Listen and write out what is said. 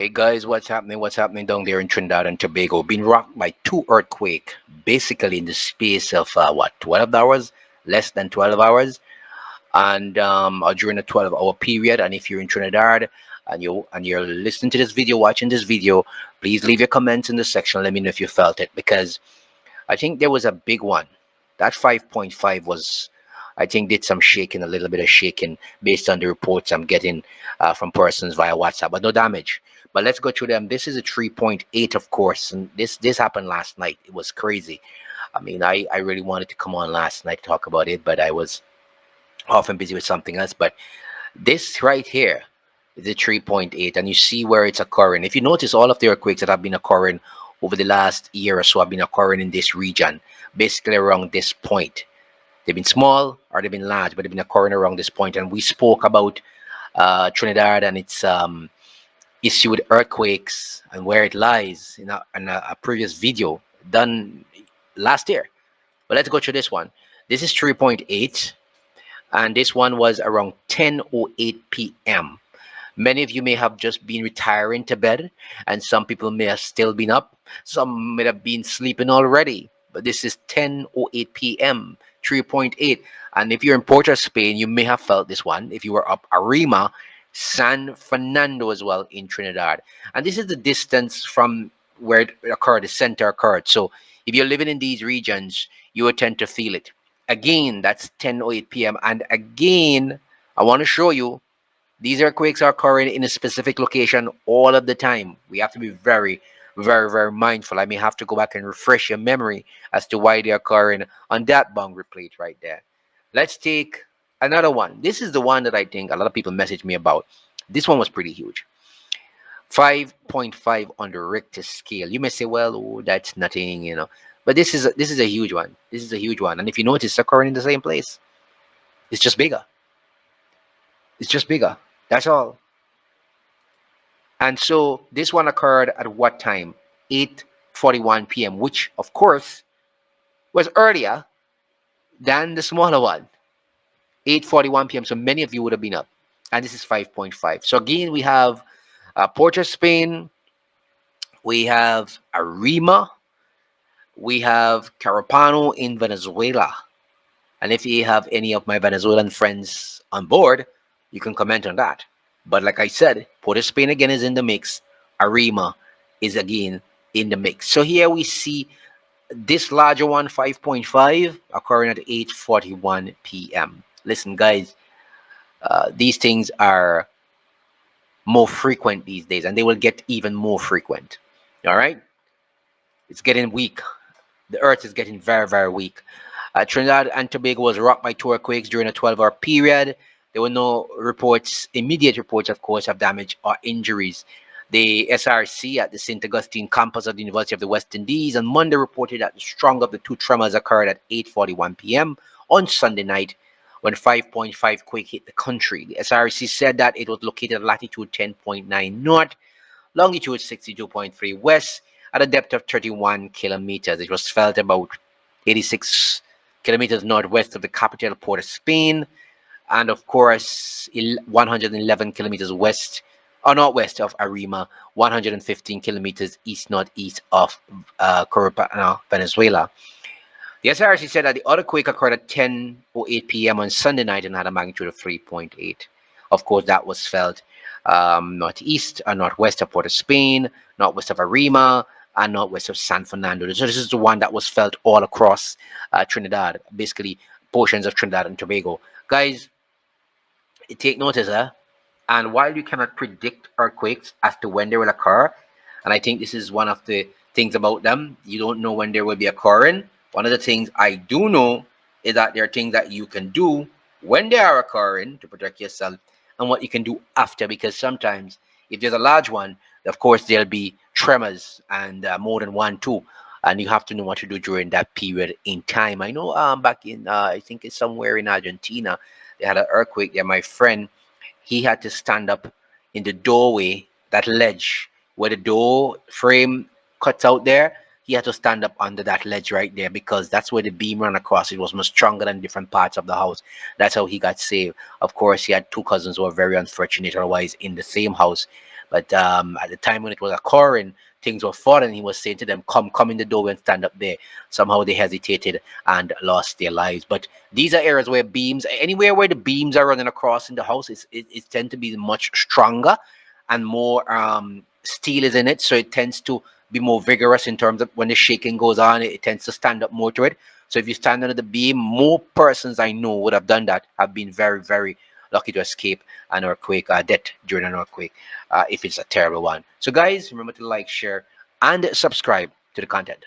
Hey guys, what's happening? What's happening down there in Trinidad and Tobago? Been rocked by two earthquake, basically in the space of 12 hours, less than 12 hours, and during a 12-hour period. And if you're in Trinidad and you're listening to this video, watching this video, please leave your comments in the section. Let me know if you felt it because I think there was a big one. That 5.5 was, I think, did some shaking, a little bit of shaking based on the reports I'm getting from persons via WhatsApp, but no damage. But let's go through them. This is a 3.8, of course, and this happened last night. It was crazy. I mean, I really wanted to come on last night to talk about it, but I was often busy with something else. But this right here is a 3.8, and you see where it's occurring. If you notice, all of the earthquakes that have been occurring over the last year or so have been occurring in this region, basically around this point. They've been small or they've been large, but they've been occurring around this point. And we spoke about Trinidad and its issue with earthquakes and where it lies in a previous video done last year. But let's go through this one. This is 3.8, and this one was around 10:08 p.m. Many of you may have just been retiring to bed, and some people may have still been up. Some may have been sleeping already. But this is 10:08 p.m., 3.8. And if you're in Port of Spain, you may have felt this one. If you were up Arima, San Fernando as well in Trinidad. And this is the distance from where it occurred, the center occurred. So if you're living in these regions, you will tend to feel it. Again, that's 10:08 p.m. And again, I want to show you these earthquakes are occurring in a specific location all of the time. We have to be very, very, very mindful. I may have to go back and refresh your memory as to why they're occurring on that boundary plate right there. Let's take another one. This is the one that I think a lot of people messaged me about. This one was pretty huge. 5.5 on the Richter scale. You may say, well, oh, that's nothing. But this is a huge one. This is a huge one. And if you notice, it's occurring in the same place. It's just bigger. It's just bigger. That's all. And so this one occurred at what time? 8:41 p.m., which of course was earlier than the smaller one. 8:41 p.m. So many of you would have been up. And this is 5.5. So again, we have Port of Spain, we have Arima, we have Carapano in Venezuela. And if you have any of my Venezuelan friends on board, you can comment on that. But like I said, Port of Spain again is in the mix. Arima is again in the mix. So here we see this larger one, 5.5, occurring at 8:41 p.m. Listen, guys, these things are more frequent these days, and they will get even more frequent. All right? It's getting weak. The earth is getting very, very weak. Trinidad and Tobago was rocked by two earthquakes during a 12-hour period. There were no reports, immediate reports, of course, of damage or injuries. The SRC at the St. Augustine campus of the University of the West Indies on Monday reported that the stronger of the two tremors occurred at 8:41 p.m. on Sunday night when 5.5 quake hit the country. The SRC said that it was located at latitude 10.9 north, longitude 62.3 west, at a depth of 31 kilometers. It was felt about 86 kilometers northwest of the capital, Port of Spain, and of course 111 kilometers west or northwest of Arima, 115 kilometers east northeast of Carapano, Venezuela. The SRC said that the other quake occurred at 10:08 p.m. on Sunday night and had a magnitude of 3.8. Of course, that was felt northeast or northwest of Port of Spain, northwest of Arima, and northwest of San Fernando. So this is the one that was felt all across Trinidad, basically portions of Trinidad and Tobago. Guys, take notice, and while you cannot predict earthquakes as to when they will occur, and I think this is one of the things about them, you don't know when they will be occurring. One of the things I do know is that there are things that you can do when they are occurring to protect yourself and what you can do after, because sometimes if there's a large one, of course there'll be tremors and more than one too, and you have to know what to do during that period in time. I know back in I think it's somewhere in Argentina, they had an earthquake there. My friend, he had to stand up in the doorway, that ledge where the door frame cuts out there. He had to stand up under that ledge right there because that's where the beam ran across. It was much stronger than different parts of the house. That's how he got saved. Of course, he had two cousins who were very unfortunate, otherwise in the same house. But at the time when it was occurring, things were falling. He was saying to them, come in the doorway and stand up there. Somehow they hesitated and lost their lives. But these are areas where beams, anywhere where the beams are running across in the house, it tend to be much stronger and more steel is in it. So it tends to be more vigorous in terms of when the shaking goes on, it tends to stand up more to it. So if you stand under the beam, more persons I know would have done that, have been very, very lucky to escape an earthquake, death during an earthquake, if it's a terrible one. So guys, remember to like, share, and subscribe to the content.